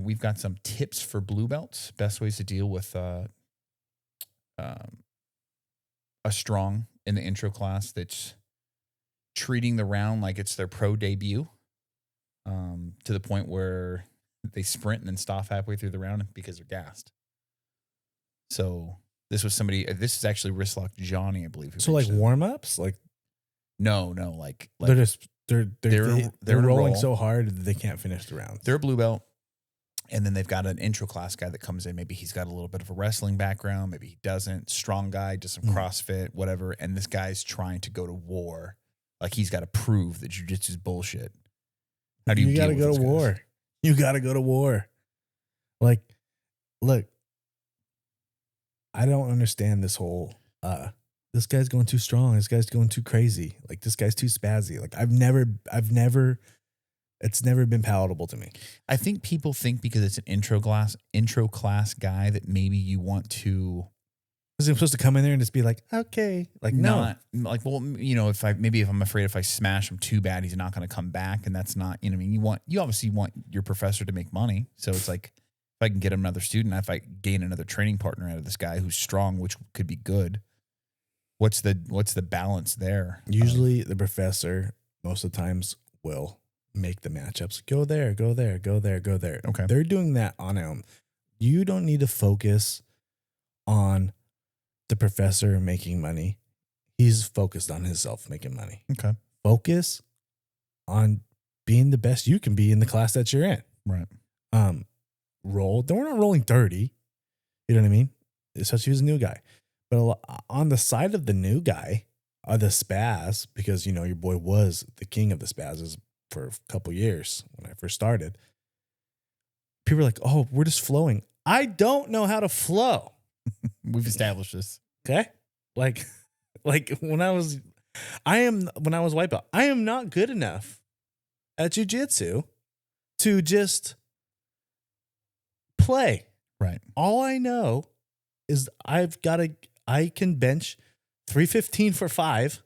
we've got some tips for blue belts, best ways to deal with a strong in the intro class that's treating the round like it's their pro debut, to the point where they sprint and then stop halfway through the round because they're gassed. So this was somebody. This is actually wrist lock Johnny, I believe. So like warm ups, like no, they're rolling roll. so hard that they can't finish the rounds. They're a blue belt. And then they've got an intro class guy that comes in. Maybe he's got a little bit of a wrestling background. Maybe he doesn't. Strong guy, does some CrossFit, whatever. And this guy's trying to go to war. Like he's got to prove that jiu-jitsu is bullshit. How do you got to go to war? You got to go to war. Like, look, I don't understand this whole, this guy's going too strong. This guy's going too crazy. Like this guy's too spazzy. Like it's never been palatable to me. I think people think because it's an intro class guy that maybe you want to. Was he supposed to come in there and just be like, okay, like not like, well, you know, if I'm afraid if I smash him too bad, he's not going to come back, and that's not, you know, what I mean, you obviously want your professor to make money, so it's like if I can get him another student, if I gain another training partner out of this guy who's strong, which could be good. What's the balance there? Usually, the professor most of the times will make the matchups. Go there, go there, go there, go there. Okay. They're doing that on him. You don't need to focus on the professor making money. He's focused on himself making money. Okay. Focus on being the best you can be in the class that you're in. Right. Roll. We're not rolling 30. You know what I mean? Especially if he's a new guy. But on the side of the new guy are the spaz, because, you know, your boy was the king of the spazzes for a couple years when I first started. People are like, oh, we're just flowing. I don't know how to flow. We've established this. Okay. Like when I was white belt, I am not good enough at jiu-jitsu to just play. Right. All I know is I can bench 315 for 5,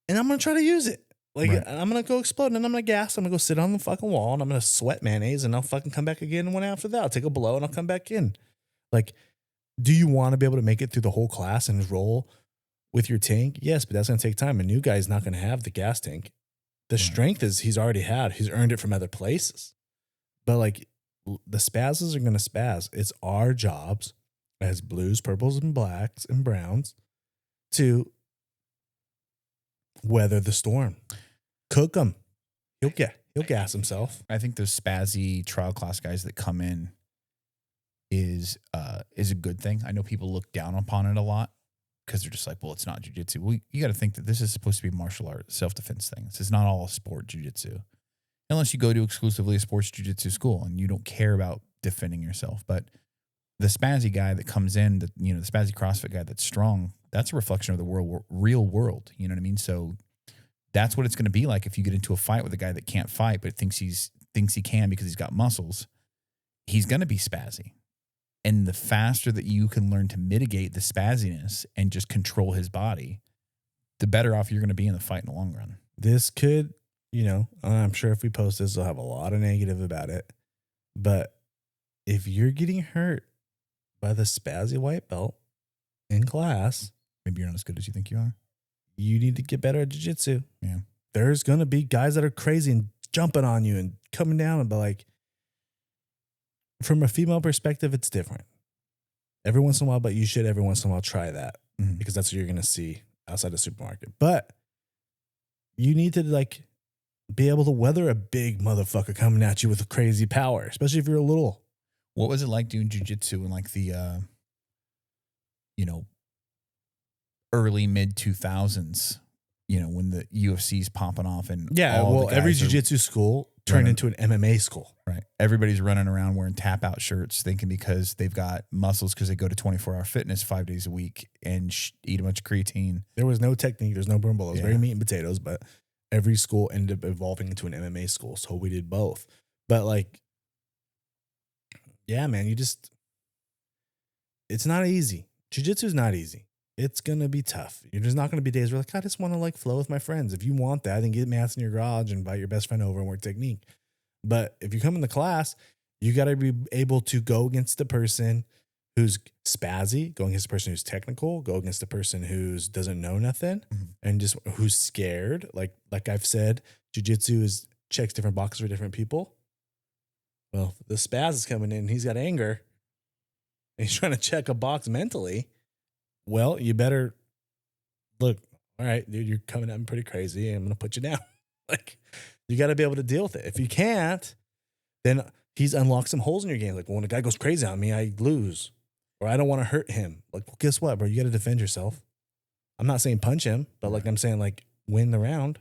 and I'm going to try to use it. Like, right. I'm going to go explode, and then I'm going to gas. I'm going to go sit on the fucking wall, and I'm going to sweat mayonnaise, and I'll fucking come back again. And one after that, I'll take a blow, and I'll come back in. Like, do you want to be able to make it through the whole class and roll with your tank? Yes, but that's going to take time. A new guy's not going to have the gas tank. The strength is he's already had. He's earned it from other places. But, like, the spazzes are going to spaz. It's our jobs as blues, purples, and blacks, and browns to weather the storm. Cook him. He'll gas himself. I think those spazzy trial class guys that come in is a good thing. I know people look down upon it a lot because they're just like, well, it's not jiu-jitsu. Well, you got to think that this is supposed to be martial art, self-defense thing. This is not all a sport jiu-jitsu. Unless you go to exclusively a sports jiu-jitsu school and you don't care about defending yourself. But the spazzy guy that comes in, the spazzy CrossFit guy that's strong, that's a reflection of the real world. You know what I mean? So that's what it's going to be like if you get into a fight with a guy that can't fight but thinks he can because he's got muscles. He's going to be spazzy. And the faster that you can learn to mitigate the spazziness and just control his body, the better off you're going to be in the fight in the long run. This could, I'm sure if we post this, we'll have a lot of negative about it. But if you're getting hurt by the spazzy white belt in class, maybe you're not as good as you think you are. You need to get better at jiu-jitsu. Yeah. There's going to be guys that are crazy and jumping on you and coming down, but like, from a female perspective, it's different. Every once in a while, but you should every once in a while try that because that's what you're going to see outside the supermarket. But you need to like be able to weather a big motherfucker coming at you with a crazy power, especially if you're a little. What was it like doing jiu-jitsu in like the, early mid 2000s? When the UFC's popping off and every jiu-jitsu school turned into an MMA school. Right. Everybody's running around wearing tap-out shirts thinking because they've got muscles because they go to 24-hour fitness 5 days a week and eat a bunch of creatine. There was no technique. There's no brimble. It was very meat and potatoes, but every school ended up evolving into an MMA school. So we did both. But like, yeah, man, it's not easy. Jiu-jitsu is not easy. It's going to be tough. There's not going to be days where like, I just want to like flow with my friends. If you want that, then get mats in your garage and invite your best friend over and work technique. But if you come in the class, you got to be able to go against the person who's spazzy, go against the person who's technical, go against the person who's doesn't know nothing, and just who's scared. Like I've said, jiu-jitsu checks different boxes for different people. Well, the spaz is coming in, he's got anger, and he's trying to check a box mentally. Well, you better look, all right, dude, you're coming at me pretty crazy. I'm going to put you down. Like, you got to be able to deal with it. If you can't, then he's unlocked some holes in your game. Like, when a guy goes crazy on me, I lose. Or I don't want to hurt him. Like, well, guess what, bro? You got to defend yourself. I'm not saying punch him, but like I'm saying, like, win the round.